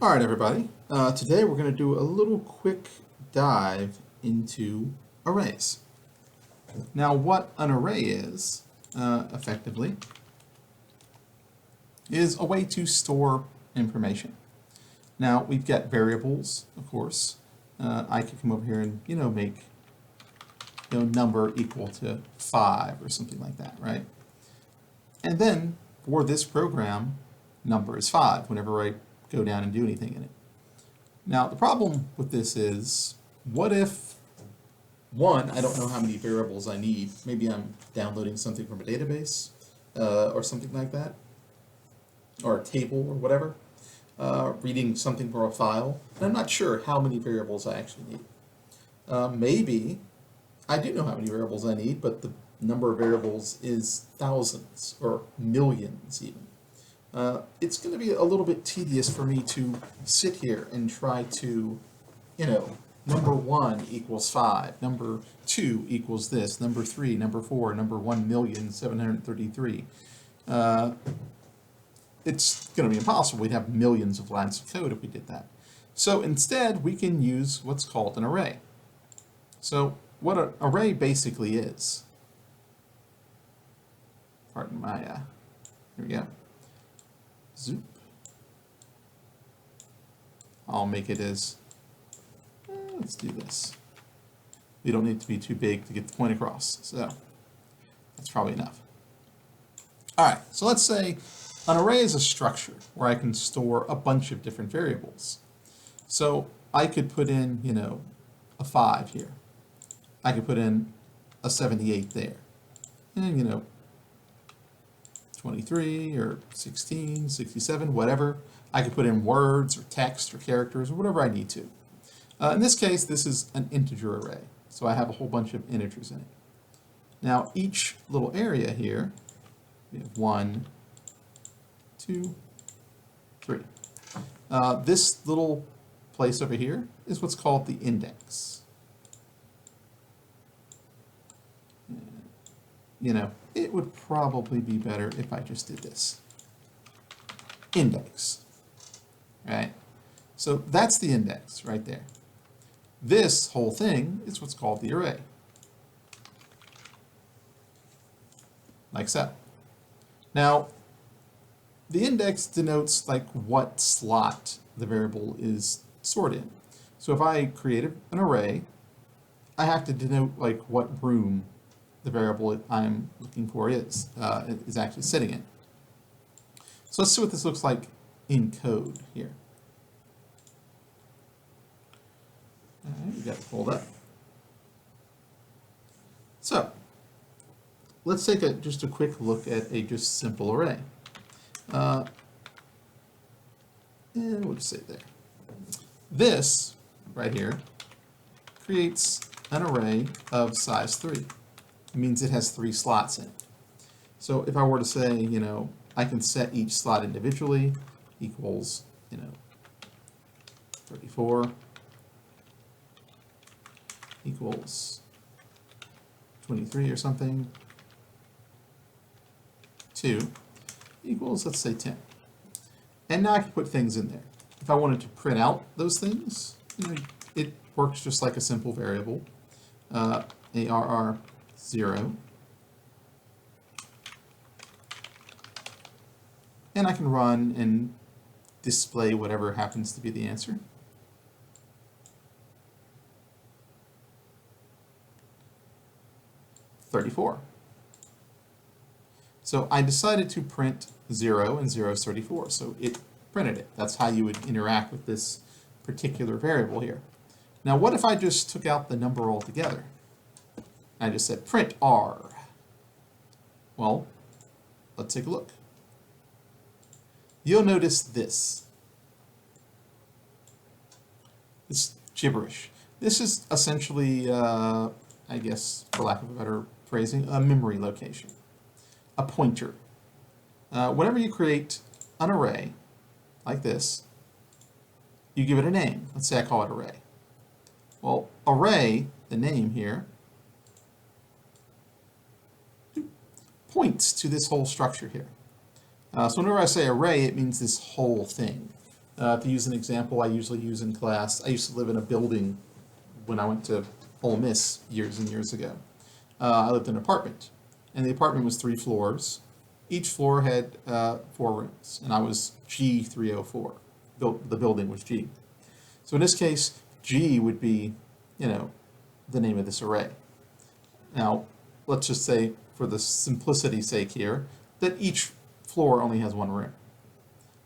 All right, everybody. Today we're going to do a little quick dive into arrays. Now, what an array is, effectively, is a way to store information. Now, we've got variables, of course. I could come over here and, make, number equal to 5 or something like that, right? And then, for this program, number is 5 whenever I go down and do anything in it. Now, the problem with this is, what if, one, I don't know how many variables I need. Maybe I'm downloading something from a database or something like that, or a table or whatever, reading something from a file, and I'm not sure how many variables I actually need. Maybe I do know how many variables I need, but the number of variables is thousands or millions even. It's going to be a little bit tedious for me to sit here and try to, number 1 equals 5, number 2 equals this, number 3, number 4, number 1,733. It's going to be impossible. We'd have millions of lines of code if we did that. So instead, we can use what's called an array. So what an array basically is, pardon my, here we go. Zoop. I'll make it as, let's do this. We don't need to be too big to get the point across, so that's probably enough. All right, so let's say an array is a structure where I can store a bunch of different variables. So I could put in, a 5 here. I could put in a 78 there. And, 23 or 16, 67, whatever. I could put in words or text or characters or whatever I need to. In this case, this is an integer array, so I have a whole bunch of integers in it. Now, each little area here, we have 1, 2, 3. This little place over here is what's called the index. It would probably be better if I just did this. Index, right? So that's the index right there. This whole thing is what's called the array. Like so. Now, the index denotes like what slot the variable is stored in. So if I create an array, I have to denote like what room the variable I'm looking for is actually sitting in. So let's see what this looks like in code here. All right, we got it pulled up. So let's take just a quick look at a just simple array. And we'll just say there. This right here creates an array of size 3. It means it has 3 slots in it. So if I were to say, I can set each slot individually equals, 34 equals 23 or something, 2 equals, let's say 10. And now I can put things in there. If I wanted to print out those things, it works just like a simple variable, ARR 0. And I can run and display whatever happens to be the answer. $34. So I decided to print 0 and 0 is 34, so it printed it. That's how you would interact with this particular variable here. Now what if I just took out the number altogether? I just said print R. Well, let's take a look. You'll notice this. It's gibberish. This is essentially, I guess, for lack of a better phrasing, a memory location, a pointer. Whenever you create an array like this, you give it a name. Let's say I call it array. Well, array, the name here, points to this whole structure here. So whenever I say array, it means this whole thing. To use an example I usually use in class, I used to live in a building when I went to Ole Miss years and years ago. I lived in an apartment, and the apartment was 3 floors. Each floor had 4 rooms, and I was G304. The building was G. So in this case, G would be, the name of this array. Now, let's just say, for the simplicity's sake here, that each floor only has 1 room.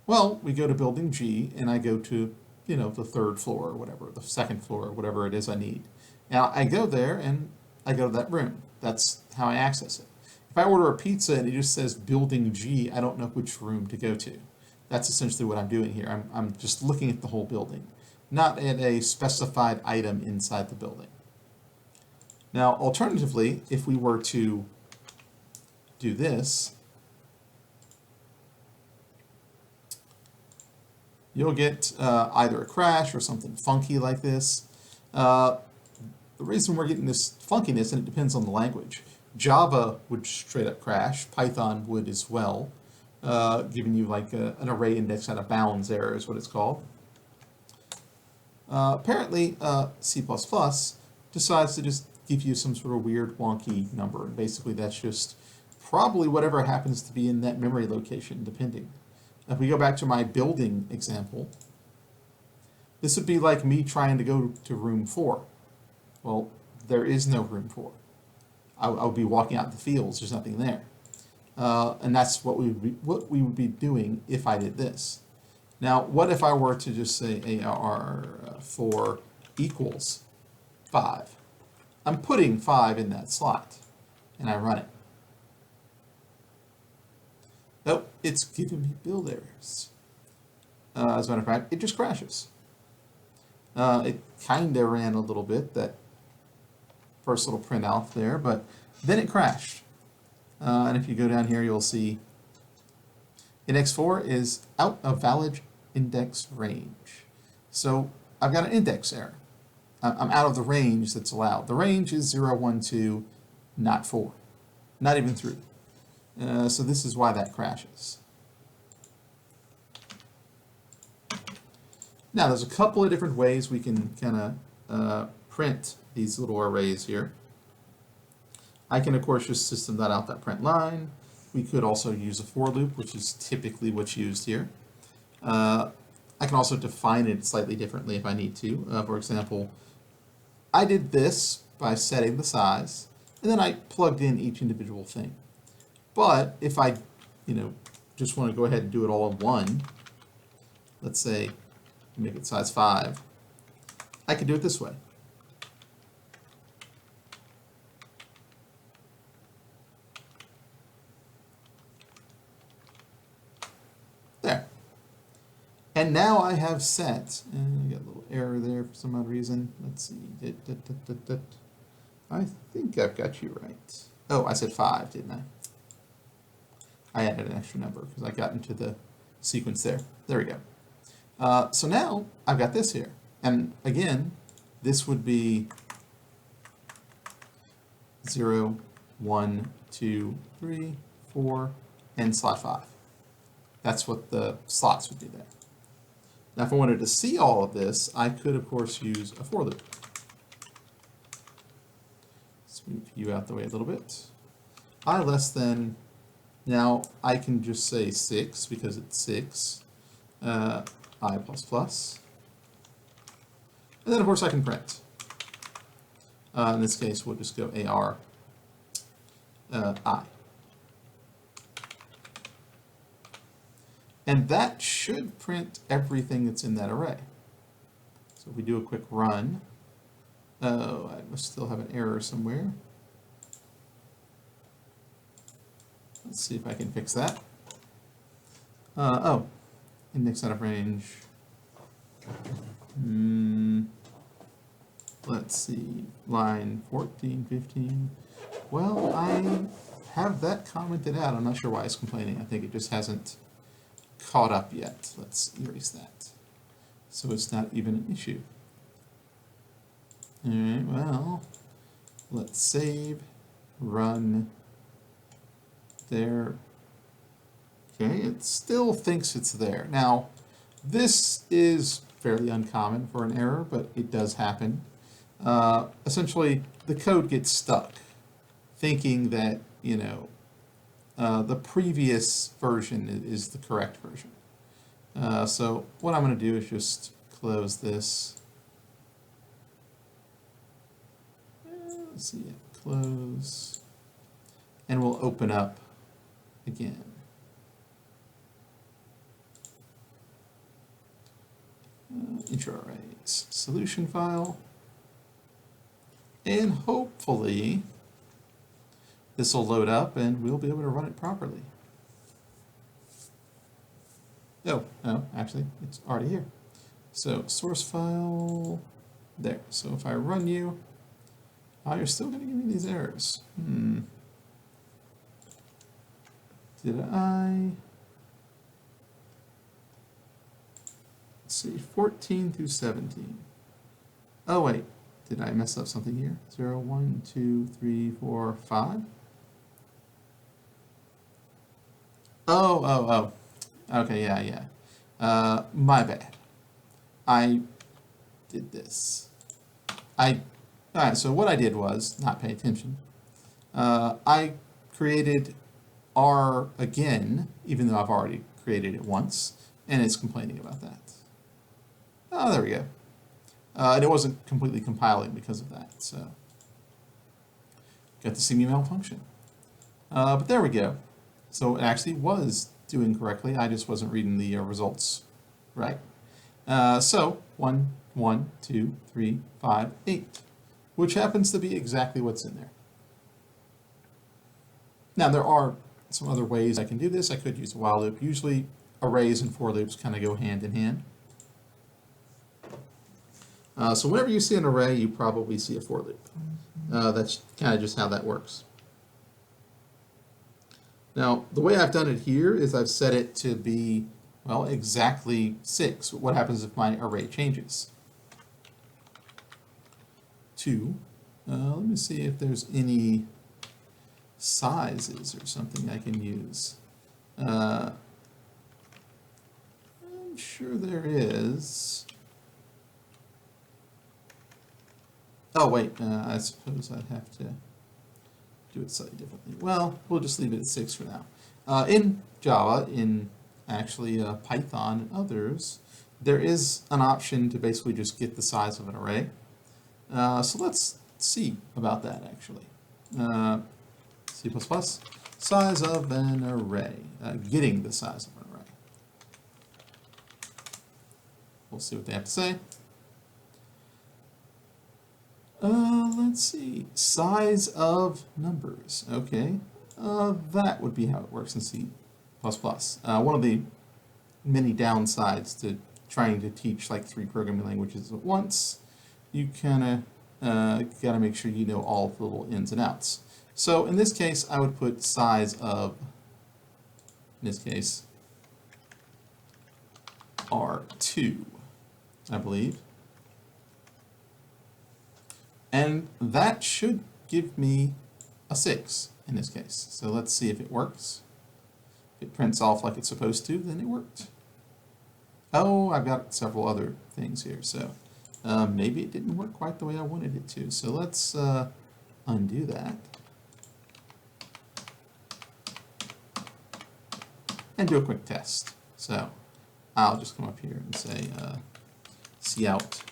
Well, we go to building G, and I go to, the 3rd floor or whatever, the 2nd floor or whatever it is I need. Now, I go there, and I go to that room. That's how I access it. If I order a pizza and it just says building G, I don't know which room to go to. That's essentially what I'm doing here. I'm just looking at the whole building, not at a specified item inside the building. Now, alternatively, if we were to do this, you'll get either a crash or something funky like this. The reason we're getting this funkiness, and it depends on the language. Java would straight up crash. Python would as well, giving you like an array index out of bounds error is what it's called. Apparently, C++ decides to just give you some sort of weird wonky number, and basically that's just probably whatever happens to be in that memory location, depending. If we go back to my building example, this would be like me trying to go to room 4. Well, there is no room 4. I would be walking out in the fields, there's nothing there. And that's what we would be doing if I did this. Now, what if I were to just say AR4 equals 5? I'm putting 5 in that slot, and I run it. Oh, it's giving me build errors. As a matter of fact, it just crashes. It kind of ran a little bit, that first little print out there, but then it crashed. And if you go down here, you'll see index 4 is out of valid index range. So I've got an index error. I'm out of the range that's allowed. The range is 0, 1, 2, not 4. Not even 3. So this is why that crashes. Now there's a couple of different ways we can kind of print these little arrays here. I can of course just system that out, that print line. We could also use a for loop, which is typically what's used here. I can also define it slightly differently if I need to. For example, I did this by setting the size, and then I plugged in each individual thing. But if I, just want to go ahead and do it all in one, let's say make it size 5, I can do it this way. There. And now I have set, and I got a little error there for some odd reason. Let's see. I think I've got you right. Oh, I said 5, didn't I? I added an extra number because I got into the sequence there. There we go. So now I've got this here. And again, this would be 0, 1, 2, 3, 4, and slot 5. That's what the slots would be there. Now if I wanted to see all of this, I could of course use a for loop. Let's move you out the way a little bit. I less than, now I can just say 6 because it's 6, I plus plus. And then of course I can print. In this case we'll just go AR I. And that should print everything that's in that array. So if we do a quick run, oh, I must still have an error somewhere. Let's see if I can fix that. Oh, index out of range. Let's see, line 14, 15. Well, I have that commented out. I'm not sure why it's complaining. I think it just hasn't caught up yet. Let's erase that. So it's not even an issue. All right, well, let's save, run there. Okay, it still thinks it's there. Now, This is fairly uncommon for an error, but it does happen. Essentially, the code gets stuck, thinking that, the previous version is the correct version. So what I'm going to do is just close this. Let's see, close, and we'll open up again. Intro arrays, solution file, and hopefully this will load up and we'll be able to run it properly. Oh, actually, it's already here. So source file, there. So if I run you, you're still going to give me these errors. Did I? Let's see, 14 through 17. Oh, wait. Did I mess up something here? 0, 1, 2, 3, 4, 5? Oh. Okay, yeah. My bad. I did this. Alright, so what I did was not pay attention. I created R again, even though I've already created it once, and it's complaining about that. Oh, there we go. And it wasn't completely compiling because of that, so got the CMU malfunction. But there we go. So it actually was doing correctly. I just wasn't reading the results right. So 1, 1, 2, 3, 5, 8, which happens to be exactly what's in there. Now there are some other ways I can do this. I could use a while loop. Usually arrays and for loops kind of go hand in hand. So whenever you see an array, you probably see a for loop. That's kind of just how that works. Now, the way I've done it here is I've set it to be, well, exactly 6. What happens if my array changes? 2. Let me see if there's any sizes or something I can use. I'm sure there is. Oh, wait, I suppose I'd have to do it slightly differently. Well, we'll just leave it at 6 for now. In Java, in actually Python and others, there is an option to basically just get the size of an array. So let's see about that actually. C++, size of an array, getting the size of an array. We'll see what they have to say. Let's see, size of numbers, okay. That would be how it works in C++. One of the many downsides to trying to teach like 3 programming languages at once, you kind of got to make sure you know all the little ins and outs. So in this case, I would put size of, in this case, R2, I believe. And that should give me a 6 in this case. So let's see if it works. If it prints off like it's supposed to, then it worked. Oh, I've got several other things here. So maybe it didn't work quite the way I wanted it to. So let's undo that. And do a quick test. So I'll just come up here and say cout.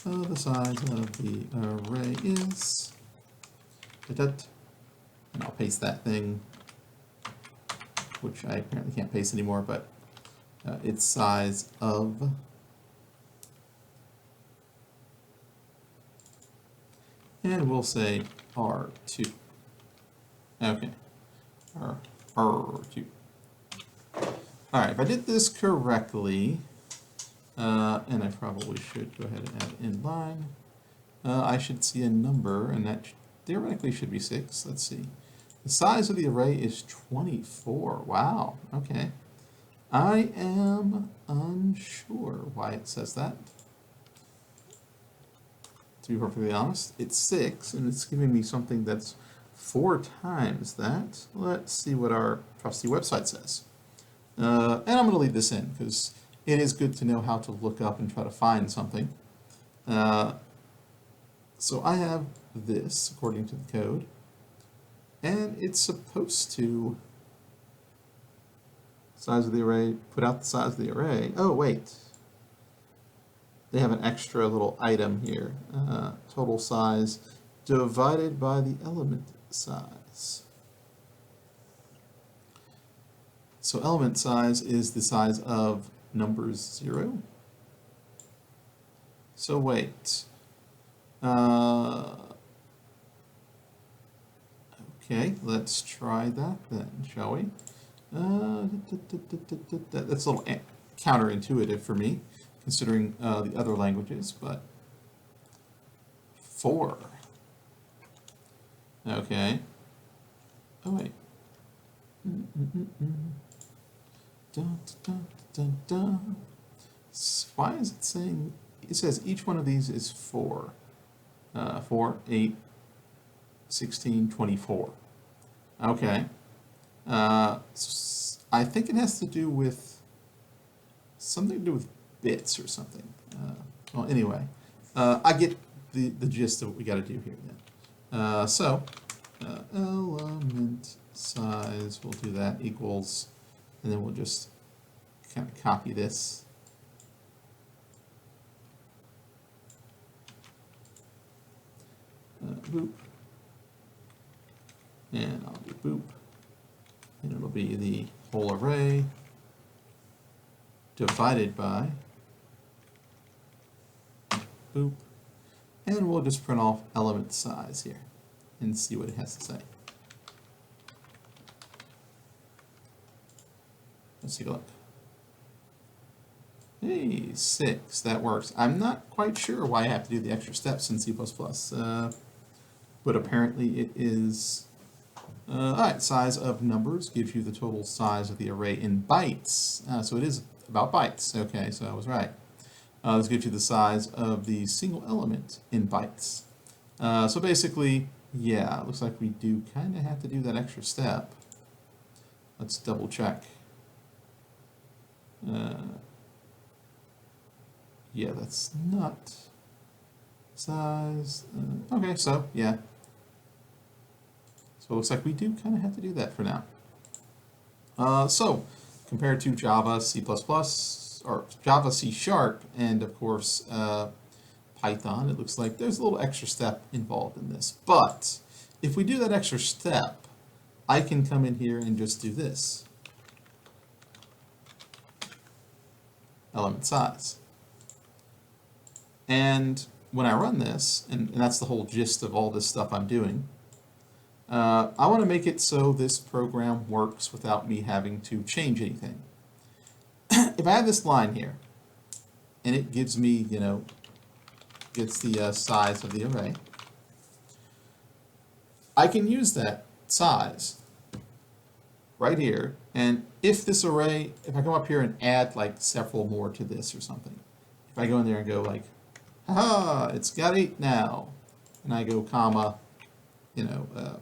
The size of the array is, and I'll paste that thing, which I apparently can't paste anymore, but its size of, and we'll say R2. Okay, R2. All right, if I did this correctly, and I probably should go ahead and add inline. I should see a number, and that theoretically should be 6. Let's see. The size of the array is 24. Wow, okay. I am unsure why it says that. To be perfectly honest, it's 6, and it's giving me something that's 4 times that. Let's see what our trusty website says. And I'm going to leave this in because it is good to know how to look up and try to find something. So I have this according to the code, and it's supposed to size of the array, put out the size of the array. Oh, wait. They have an extra little item here. Total size divided by the element size. So element size is the size of numbers 0. So wait. Okay, let's try that then, shall we? That's a little counterintuitive for me, considering the other languages, but 4. Okay. Oh, wait. Dun, dun, dun, dun. Why is it saying, it says each one of these is 4. 4, 8, 16, 24. Okay. I think it has to do with something to do with bits or something. Well, anyway, I get the gist of what we got to do here then. Element size, we'll do that, equals, and then we'll just kind of copy this. Boop. And I'll do boop. And it'll be the whole array divided by boop. And we'll just print off element size here and see what it has to say. Let's take a look. Hey, 6, that works. I'm not quite sure why I have to do the extra steps in C++, but apparently it is. All right, size of numbers gives you the total size of the array in bytes. So it is about bytes. Okay, so I was right. This gives you the size of the single element in bytes. So basically, yeah, it looks like we do kind of have to do that extra step. Let's double check. Yeah, that's not size. Okay, so yeah. So it looks like we do kind of have to do that for now. So compared to Java, C++, or Java, C#, and of course Python, it looks like there's a little extra step involved in this. But if we do that extra step, I can come in here and just do this. Element size. And when I run this, and that's the whole gist of all this stuff I'm doing, I want to make it so this program works without me having to change anything. If I have this line here, and it gives me, you know, gets the size of the array, I can use that size right here, and if this array, if I come up here and add like several more to this or something, if I go in there and go like, haha, it's got 8 now, and I go comma, you know,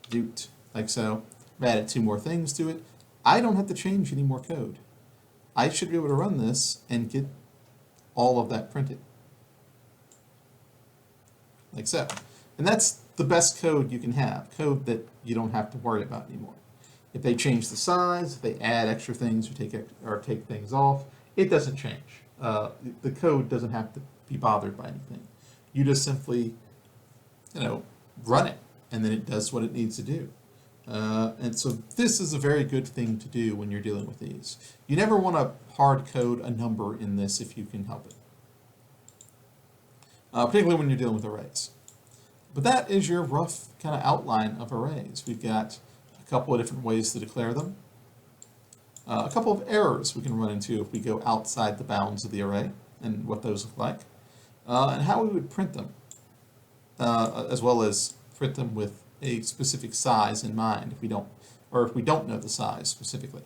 doot, like so. I've added 2 more things to it. I don't have to change any more code. I should be able to run this and get all of that printed. Like so. And that's the best code you can have, code that you don't have to worry about anymore. If they change the size, if they add extra things or take things off, it doesn't change. The code doesn't have to be bothered by anything. You just simply, you know, run it, and then it does what it needs to do. And so this is a very good thing to do when you're dealing with these. You never want to hard code a number in this if you can help it, particularly when you're dealing with arrays. But that is your rough kind of outline of arrays. We've got a couple of different ways to declare them. A couple of errors we can run into if we go outside the bounds of the array and what those look like, and how we would print them, as well as print them with a specific size in mind if we don't know the size specifically.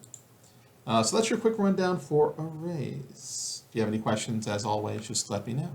So that's your quick rundown for arrays. If you have any questions, as always, just let me know.